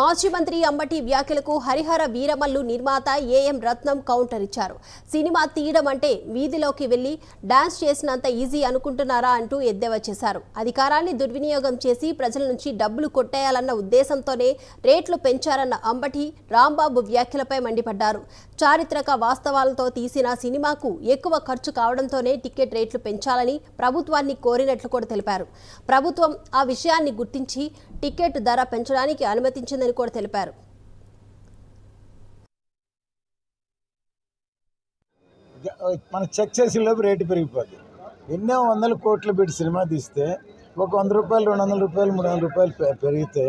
మాజీ మంత్రి అంబటి వ్యాఖ్యలకు హరిహర వీరమల్లు నిర్మాత ఏఎం రత్నం కౌంటర్ ఇచ్చారు. సినిమా తీయడం అంటే వీధిలోకి వెళ్లి డాన్స్ చేసినంత ఈజీ అనుకుంటున్నారా అంటూ ఎద్దేవా చేశారు. అధికారాన్ని దుర్వినియోగం చేసి ప్రజల నుంచి డబ్బులు కొట్టేయాలన్న ఉద్దేశంతోనే రేట్లు పెంచారన్న అంబటి రాంబాబు వ్యాఖ్యలపై మండిపడ్డారు. చారిత్రక వాస్తవాలతో తీసిన సినిమాకు ఎక్కువ ఖర్చు కావడంతోనే టికెట్ రేట్లు పెంచాలని ప్రభుత్వాన్ని కోరినట్లు కూడా తెలిపారు. ప్రభుత్వం ఆ విషయాన్ని గుర్తించి టికెట్ ధర పెంచడానికి అనుమతించిందని కూడా తెలిపారు. మన చెక్ చేసే లోపు రేటు పెరిగిపోద్ది. ఎన్నో వందల కోట్లు పెట్టి సినిమా తీస్తే ఒక 100 రూపాయలు, 200 రూపాయలు, 300 రూపాయలు పెరిగితే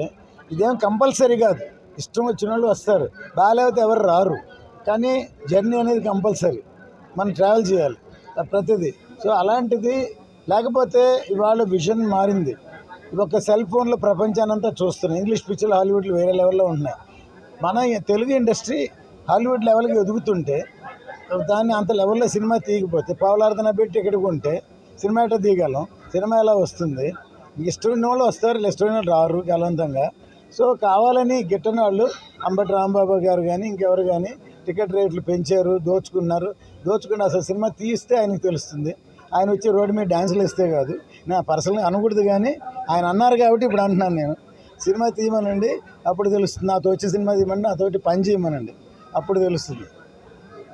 ఇదేం కంపల్సరీ కాదు. ఇష్టం వచ్చిన వాళ్ళు వస్తారు, బాగాలేకపోతే ఎవరు రారు. కానీ జర్నీ అనేది కంపల్సరీ, మనం ట్రావెల్ చేయాలి ప్రతిదీ. సో అలాంటిది లేకపోతే ఇవాళ విజన్ మారింది. ఒక సెల్ ఫోన్లో ప్రపంచానంతా చూస్తున్నాం. ఇంగ్లీష్ పిక్చర్లు హాలీవుడ్లు వేరే లెవెల్లో ఉన్నాయి. మన తెలుగు ఇండస్ట్రీ హాలీవుడ్ లెవెల్కి ఎదుగుతుంటే దాన్ని అంత లెవెల్లో సినిమా తీయకపోతే పావులార్దన పెట్టి టికెట్ కొంటే సినిమా ఎట్లా తీయగలం? సినిమా ఎలా వస్తుంది? ఇష్టమైన వాళ్ళు వస్తారు, ఇష్టమైన వాళ్ళు రారు బలవంతంగా. సో కావాలని గిట్టని వాళ్ళు అంబటి రాంబాబు గారు కానీ ఇంకెవరు కానీ టికెట్ రేట్లు పెంచారు, దోచుకుని అసలు సినిమా తీస్తే ఆయనకు తెలుస్తుంది. ఆయన వచ్చి రోడ్డు మీద డ్యాన్సులు ఇస్తే కాదు, నా పర్సనల్గా అనకూడదు, కానీ ఆయన అన్నారు కాబట్టి ఇప్పుడు అంటున్నాను. నేను సినిమా తీయమనండి, అప్పుడు తెలుస్తుంది. నాతో వచ్చే సినిమా తీయమని నాతోటి పని చేయమనండి, అప్పుడు తెలుస్తుంది.